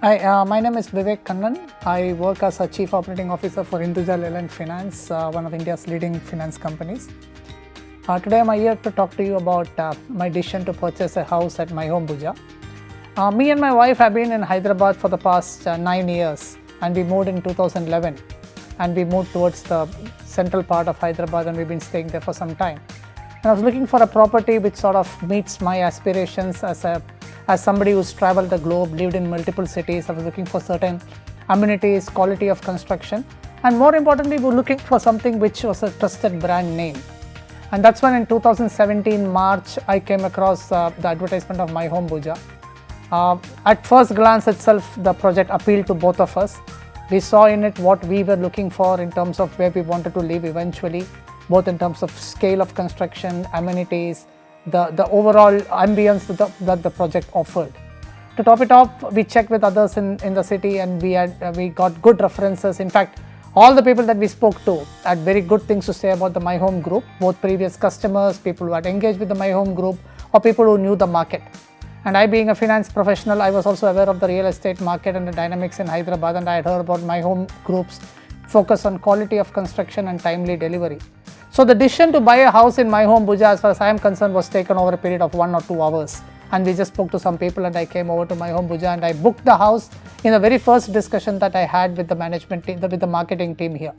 Hi, my name is Vivek Kannan. I work as a Chief Operating Officer for Untitled Finance, one of India's leading finance companies. Today I'm here to talk to you about my decision to purchase a house at my Home Bhooja. Me and my wife have been in Hyderabad for the past 9 years, and we moved in 2011, and we moved towards the central part of Hyderabad, and we've been staying there for some time. And I was looking for a property which sort of meets my aspirations as somebody who's traveled the globe, lived in multiple cities. I was looking for certain amenities, quality of construction, and more importantly, we were looking for something which was a trusted brand name. And that's when in 2017 March, I came across the advertisement of my Home Bhooja. At first glance itself, the project appealed to both of us. We saw in it what we were looking for in terms of where we wanted to live eventually, both in terms of scale of construction, amenities, the overall ambience that the project offered. To top it off, we checked with others in the city, and we got good references. In fact, all the people that we spoke to had very good things to say about the My Home group, both previous customers, people who had engaged with the My Home group, or people who knew the market. And I, being a finance professional, I was also aware of the real estate market and the dynamics in Hyderabad, and I had heard about My Home group's focus on quality of construction and timely delivery. So the decision to buy a house in My Home Bhooja, as far as I am concerned, was taken over a period of 1 or 2 hours. And we just spoke to some people, and I came over to My Home Bhooja, and I booked the house in the very first discussion that I had with the management team, with the marketing team here.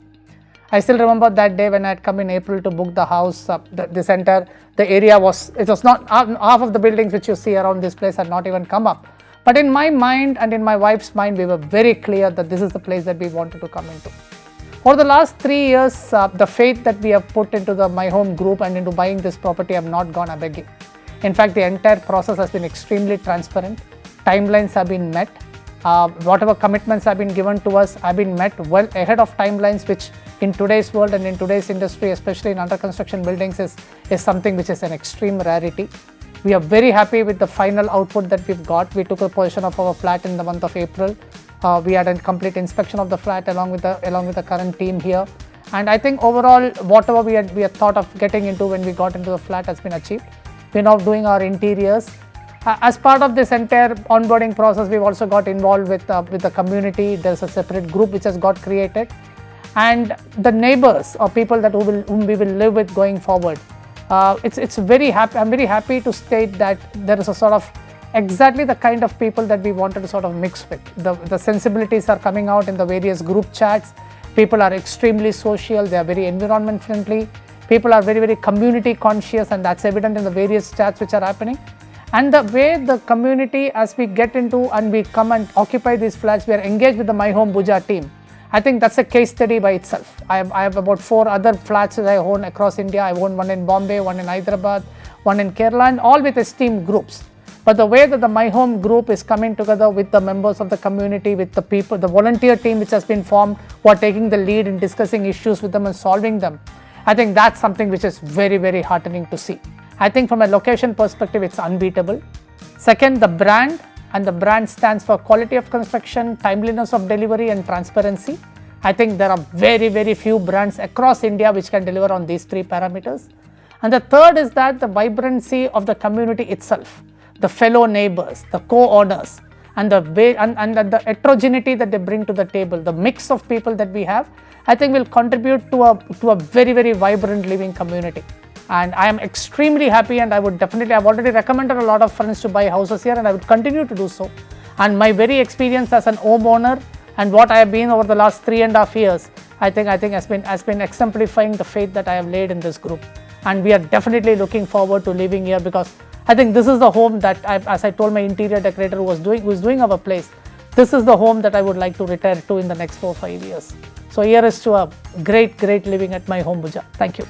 I still remember that day when I had come in April to book the house. The area was not half of the buildings which you see around this place had not even come up. But in my mind and in my wife's mind, we were very clear that this is the place that we wanted to come into. For the last 3 years, the faith that we have put into the My Home group and into buying this property have not gone a-begging. In fact, the entire process has been extremely transparent. Timelines have been met. Whatever commitments have been given to us have been met well ahead of timelines, which in today's world and in today's industry, especially in under construction buildings, is something which is an extreme rarity. We are very happy with the final output that we've got. We took a possession of our flat in the month of April. We had a complete inspection of the flat along with the current team here. And I think overall, whatever we had thought of getting into when we got into the flat has been achieved. We're now doing our interiors. As part of this entire onboarding process, we've also got involved with the community. There's a separate group which has got created. And the neighbors or people whom we will live with going forward. It's very happy. I'm very happy to state that there is a sort of exactly the kind of people that we wanted to sort of mix with. The sensibilities are coming out in the various group chats. People are extremely social. They are very environment friendly. People are very, very community conscious, and that's evident in the various chats which are happening. And the way the community, as we get into and we come and occupy these flats, we are engaged with the My Home Bhooja team. I think that's a case study by itself. I have about 4 other flats that I own across India. I own one in Bombay, one in Hyderabad, one in Kerala, and all with esteemed groups. But the way that the My Home group is coming together with the members of the community, with the people, the volunteer team which has been formed, who are taking the lead in discussing issues with them and solving them, I think that's something which is very, very heartening to see. I think from a location perspective, it's unbeatable. Second, the brand, and the brand stands for quality of construction, timeliness of delivery, and transparency. I think there are very, very few brands across India which can deliver on these 3 parameters. And the third is that the vibrancy of the community itself, the fellow neighbors, the co-owners, and the way and the heterogeneity that they bring to the table, the mix of people that we have, I think will contribute to a very, very vibrant living community. And I am extremely happy, and I've already recommended a lot of friends to buy houses here, and I would continue to do so. And my very experience as an homeowner and what I have been over the last 3.5 years, I think has been exemplifying the faith that I have laid in this group. And we are definitely looking forward to living here, because I think this is the home that, as I told my interior decorator who was doing our place, this is the home that I would like to retire to in the next 4 or 5 years. So here is to a great, great living at My Home Bhooja. Thank you.